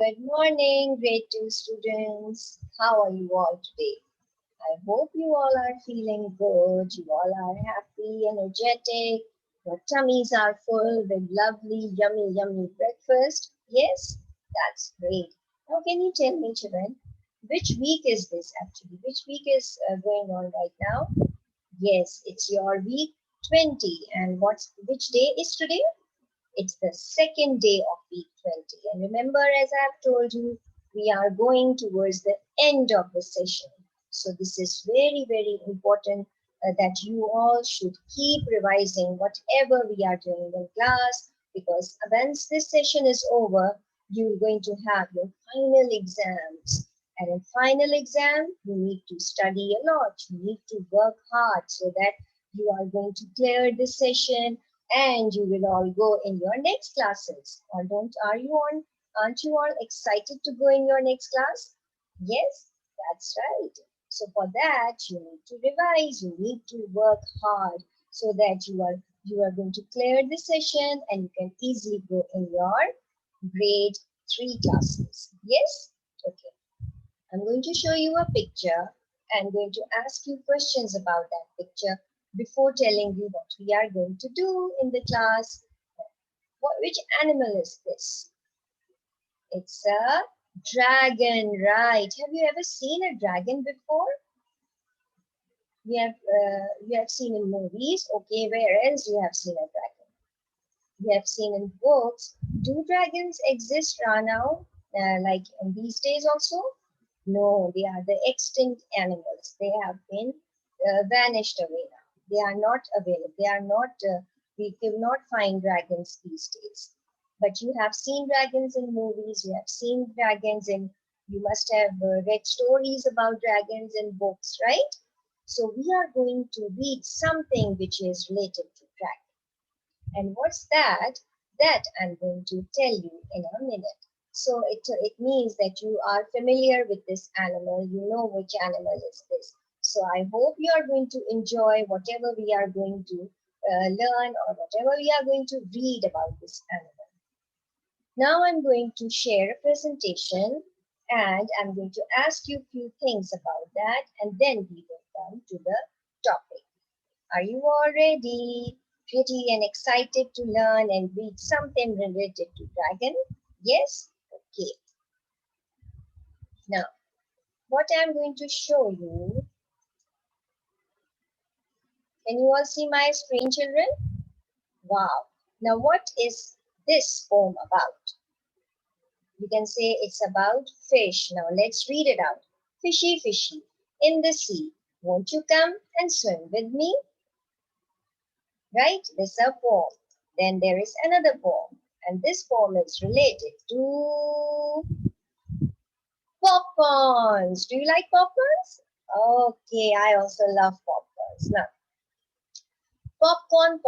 Good morning, grade 2 students. How are you all today? I hope you all are feeling good. You all are happy, energetic. Your tummies are full with lovely, yummy breakfast. Yes, that's great. Now, can you tell me, children, which week is this actually? Which week is going on right now? Yes, it's your week 20. And which day is today? It's the second day of week 20. And remember, as I've told you, we are going towards the end of the session. So this is very important that you all should keep revising whatever we are doing in class, because once this session is over, you're going to have your final exams. And in final exam, you need to study a lot. You need to work hard so that you are going to clear this session and you will all go in your next classes. Or aren't you all excited to go in your next class? Yes, that's right. So for that you need to revise, you need to work hard so that you are going to clear the session and you can easily go in your grade 3 classes. Yes? Okay. I'm going to show you a picture and going to ask you questions about that picture before telling you what we are going to do in the class. Which animal is this? It's a dragon, right? Have you ever seen a dragon before? You have seen in movies. Okay, where else you have seen a dragon? You have seen in books. Do dragons exist right now, like in these days also? No, they are the extinct animals. They have been vanished away now. They are not available. They are not, we cannot find dragons these days. But you have seen dragons in movies. You have seen dragons in, you must have read stories about dragons in books, right? So we are going to read something which is related to dragons. And what's that? That I'm going to tell you in a minute. So it means that you are familiar with this animal. You know which animal is this. So I hope you are going to enjoy whatever we are going to learn or whatever we are going to read about this animal. Now I'm going to share a presentation and I'm going to ask you a few things about that and then we will come to the topic. Are you all ready? Ready and excited to learn and read something related to dragon? Yes? Okay. Now, what I'm going to show you, can you all see my screen, children? Wow. Now, what is this poem about? You can say it's about fish. Now, let's read it out. Fishy, fishy, in the sea, won't you come and swim with me? Right? This is a poem. Then there is another poem. And this poem is related to popcorns. Do you like popcorns? Okay, I also love popcorns. Now, popcorn,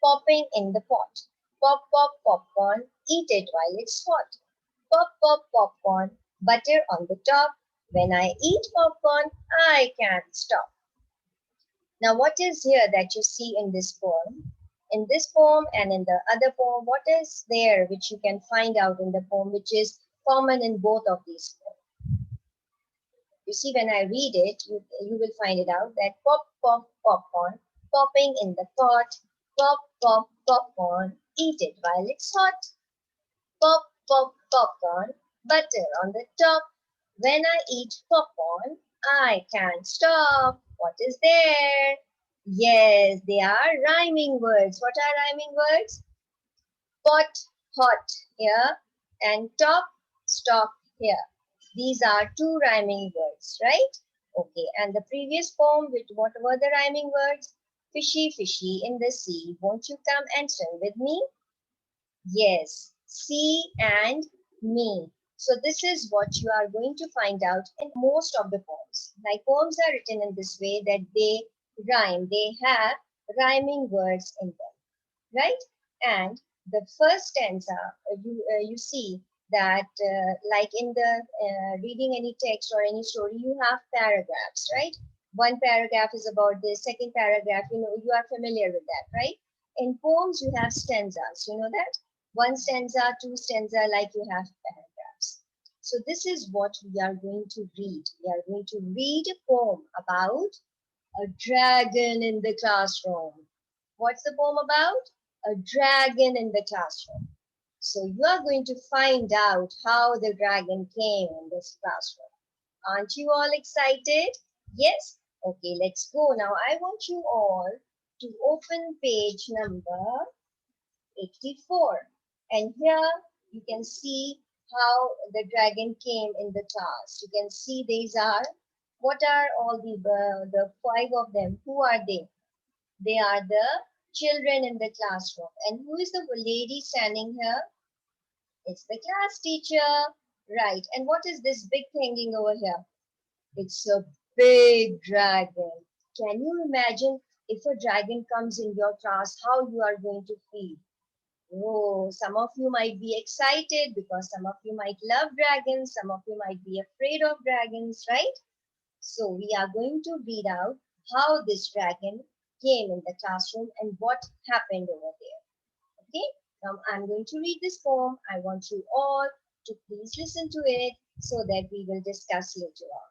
popping in the pot. Pop, popcorn, eat it while it's hot. Popcorn, butter on the top. When I eat popcorn, I can't stop. Now, what is here that you see in this poem? In this poem and in the other poem, what is there which you can find out in the poem which is common in both of these poems? You see, when I read it, you will find it out that popcorn, popping in the pot, popcorn, eat it while it's hot. Popcorn, butter on the top. When I eat popcorn, I can't stop. What is there? Yes, they are rhyming words. What are rhyming words? Pot, hot here and top, stop here. These are two rhyming words, right? Okay, and the previous poem, what were the rhyming words? Fishy, fishy in the sea, won't you come and swim with me? Yes, sea and me. So this is what you are going to find out in most of the poems. Like poems are written in this way that they rhyme. They have rhyming words in them, right? And the first stanza, you see that like in the reading any text or any story, you have paragraphs, right? One paragraph is about this, second paragraph, you are familiar with that, right? In poems, you have stanzas, you know that? One stanza, two stanza, like you have paragraphs. So this is what we are going to read. We are going to read a poem about a dragon in the classroom. What's the poem about? A dragon in the classroom. So you are going to find out how the dragon came in this classroom. Aren't you all excited? Yes? Okay, let's go. Now I want you all to open page number 84. And here you can see how the dragon came in the class. You can see these are, what are all the five of them? Who are they? They are the children in the classroom. And who is the lady standing here? It's the class teacher. Right. And what is this big hanging over here? It's a big dragon. Can you imagine if a dragon comes in your class, how you are going to feel? Oh, some of you might be excited because some of you might love dragons, some of you might be afraid of dragons, right? So we are going to read out how this dragon came in the classroom and what happened over there. Okay, now I'm going to read this poem. I want you all to please listen to it so that we will discuss later on.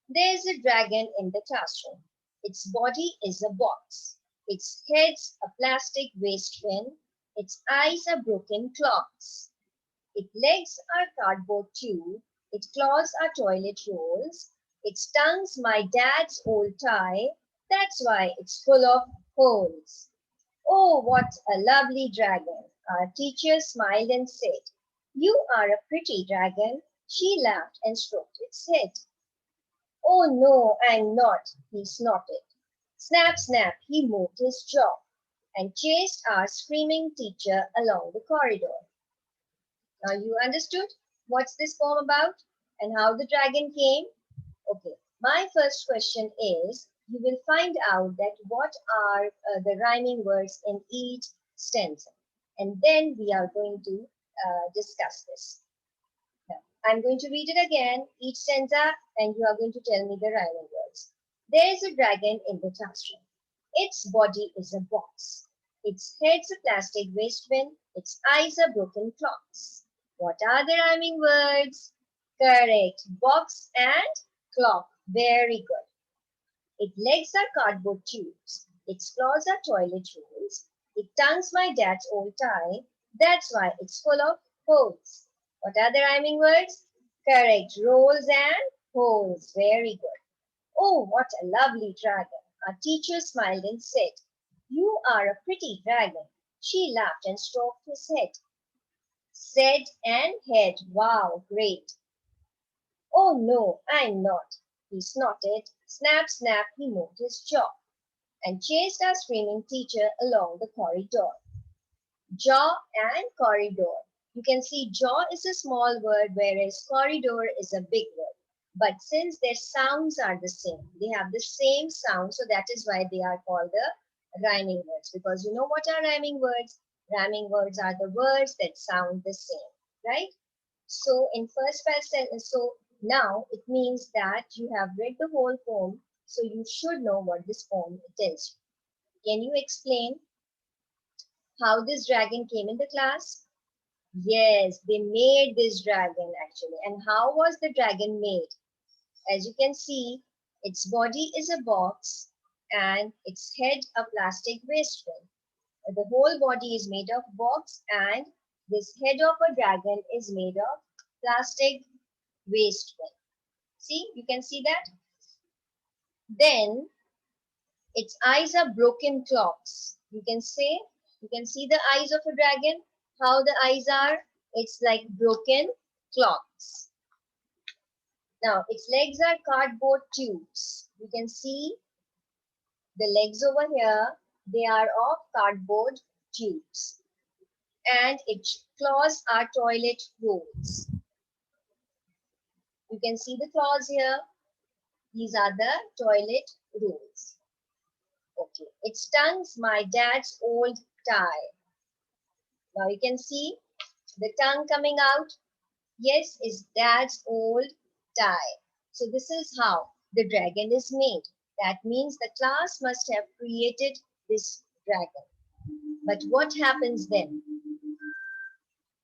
There's a dragon in the classroom. Its body is a box. Its head's a plastic waste bin. Its eyes are broken clocks. Its legs are cardboard tube. Its claws are toilet rolls. Its tongue's my dad's old tie. That's why it's full of holes. Oh, what a lovely dragon. Our teacher smiled and said, "You are a pretty dragon." She laughed and stroked its head. "Oh no, I'm not," he snorted. Snap, snap, he moved his jaw and chased our screaming teacher along the corridor. Now you understood what's this poem about and how the dragon came? Okay, my first question is, you will find out that what are the rhyming words in each stanza. And then we are going to discuss this. Now, I'm going to read it again, each stanza, and you are going to tell me the rhyming words. There is a dragon in the classroom. Its body is a box. Its head's a plastic waste bin. Its eyes are broken clocks. What are the rhyming words? Correct. Box and clock. Very good. Its legs are cardboard tubes. Its claws are toilet rolls. Its tongue's my dad's old tie. That's why it's full of holes. What are the rhyming words? Correct. Rolls and holes. Very good. Oh, what a lovely dragon. Our teacher smiled and said, "You are a pretty dragon." She laughed and stroked his head. Said and head. Wow, great. "Oh no, I'm not," he snorted. Snap, snap, he moved his jaw and chased our screaming teacher along the corridor. Jaw and corridor. You can see jaw is a small word, whereas corridor is a big word. But since their sounds are the same, they have the same sound, so that is why they are called the rhyming words. Because you know what are rhyming words? Rhyming words are the words that sound the same, right? So in first sentence, so now it means that you have read the whole poem, so you should know what this poem tells you. Can you explain how this dragon came in the class? Yes, they made this dragon actually. And how was the dragon made? As you can see, its body is a box and its head a plastic waste bin. The whole body is made of box and this head of a dragon is made of plastic waste bin. See, you can see that? Then its eyes are broken clocks. You can see the eyes of a dragon, how the eyes are. It's like broken clocks. Now, its legs are cardboard tubes. You can see the legs over here. They are of cardboard tubes. And its claws are toilet rolls. You can see the claws here. These are the toilet rolls. Okay, its tongue's my dad's old tie. Now you can see the tongue coming out. Yes, is dad's old tie. So this is how the dragon is made. That means the class must have created this dragon. But what happens then?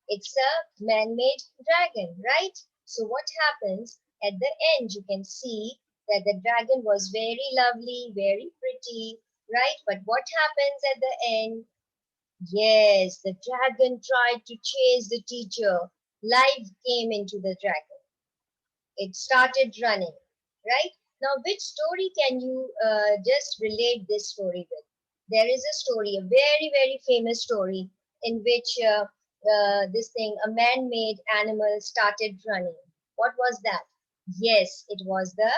It's a man-made dragon, right? So what happens at the end? You can see that the dragon was very lovely, very pretty, right? But what happens at the end? Yes, the dragon tried to chase the teacher. Life came into the dragon. It started running, right? Now, which story can you just relate this story with? There is a story, a very, very famous story in which a man-made animal started running. What was that? Yes, it was the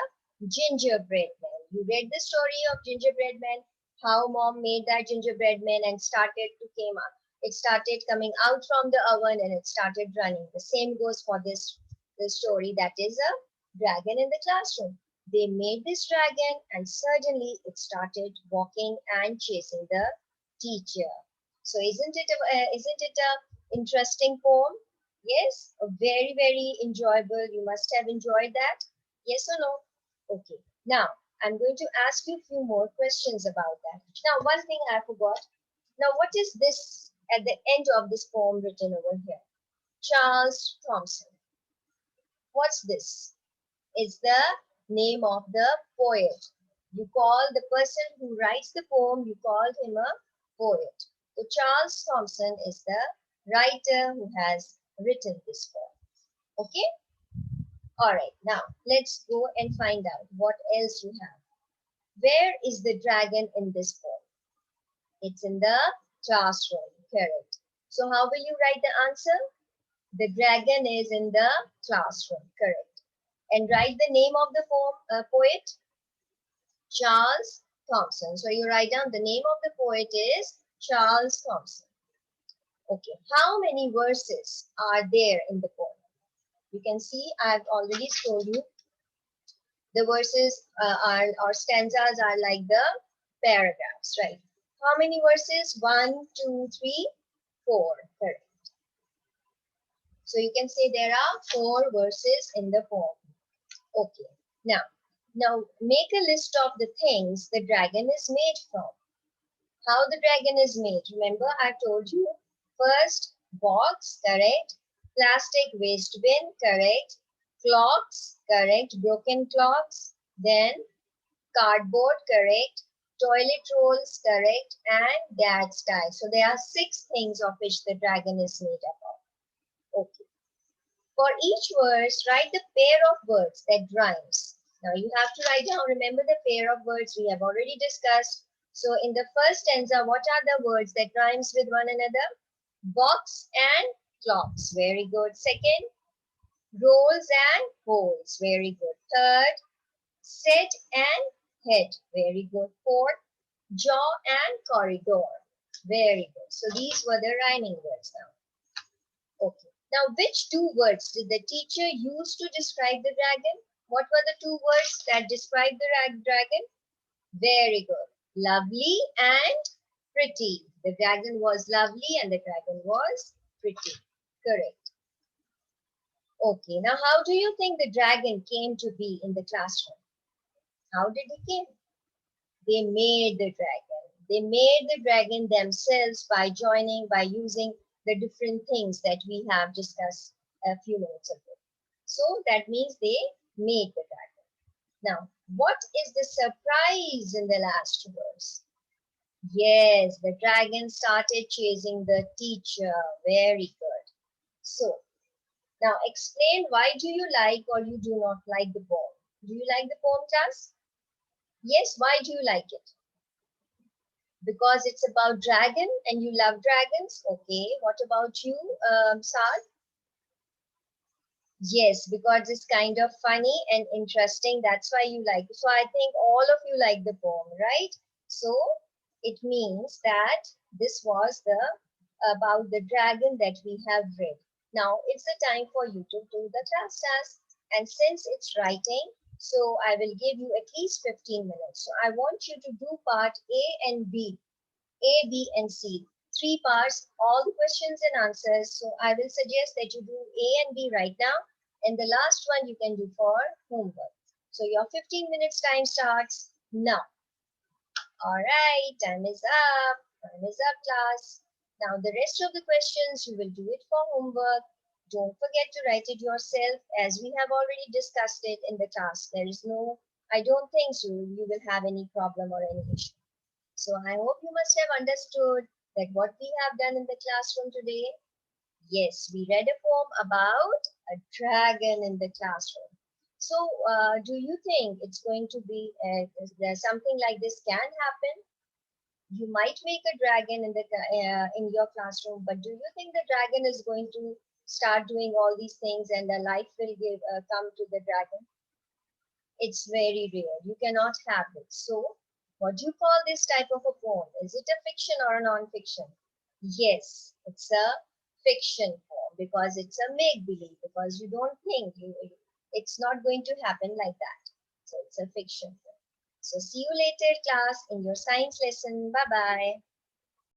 gingerbread man. You read the story of gingerbread man, how mom made that gingerbread man and started to came up. It started coming out from the oven and it started running. The same goes for this story, that is a dragon in the classroom. They made this dragon and suddenly it started walking and chasing the teacher. So isn't it a interesting poem? Yes, a very, very enjoyable. You must have enjoyed that. Yes or no? Okay. Now, I'm going to ask you a few more questions about that. Now, one thing I forgot. Now, what is this at the end of this poem written over here? Charles Thomson. What's this? It's the name of the poet. You call the person who writes the poem, you call him a poet. So Charles Thomson is the writer who has written this poem. Okay? Alright, now let's go and find out what else you have. Where is the dragon in this poem? It's in the classroom, correct. So how will you write the answer? The dragon is in the classroom, correct. And write the name of the poet, Charles Thomson. So you write down the name of the poet is Charles Thomson. Okay, how many verses are there in the poem? You can see I've already told you the verses are or stanzas are like the paragraphs, right? How many verses? 1, 2, 3, 4. Correct. So you can say there are 4 verses in the poem. Okay. Now make a list of the things the dragon is made from. How the dragon is made? Remember, I told you. First, box, correct. Plastic waste bin, correct. Clocks, correct. Broken clocks. Then cardboard, correct. Toilet rolls, correct. And dad's tie. So there are 6 things of which the dragon is made up of. Okay. For each verse, write the pair of words that rhymes. Now you have to write down, remember the pair of words we have already discussed. So in the first stanza, what are the words that rhymes with one another? Box and clocks. Very good. Second, rolls and holes. Very good. Third, set and head. Very good. Fourth, jaw and corridor. Very good. So these were the rhyming words now. Okay. Now, which 2 words did the teacher use to describe the dragon? What were the 2 words that describe the dragon? Very good. Lovely and pretty. The dragon was lovely and the dragon was pretty. Correct. Okay, now how do you think the dragon came to be in the classroom? How did he came? They made the dragon. They made the dragon themselves by using the different things that we have discussed a few minutes ago. So that means they made the dragon. Now, what is the surprise in the last verse? Yes, the dragon started chasing the teacher. Very good. So, now explain, why do you like or you do not like the poem? Do you like the poem, class? Yes, why do you like it? Because it's about dragon and you love dragons. Okay, what about you, Saad? Yes, because it's kind of funny and interesting. That's why you like it. So I think all of you like the poem, right? So it means that this was the about the dragon that we have read. Now it's the time for you to do the class task. And since it's writing, so I will give you at least 15 minutes. So I want you to do part A and B, A, B, and C. 3 parts, all the questions and answers. So I will suggest that you do A and B right now. And the last one you can do for homework. So your 15 minutes time starts now. All right, time is up. Time is up, class. Now, the rest of the questions, you will do it for homework. Don't forget to write it yourself, as we have already discussed it in the class. There is no, I don't think so, you will have any problem or any issue. So I hope you must have understood that what we have done in the classroom today. Yes, we read a poem about a dragon in the classroom. So, do you think it's going to be something like this can happen? You might make a dragon in your classroom, but do you think the dragon is going to start doing all these things and the life will come to the dragon? It's very rare. You cannot have it. So, what do you call this type of a poem? Is it a fiction or a non-fiction? Yes, it's a fiction poem because it's a make-believe, because you don't think it's not going to happen like that. So it's a fiction poem. So see you later, class, in your science lesson. Bye-bye.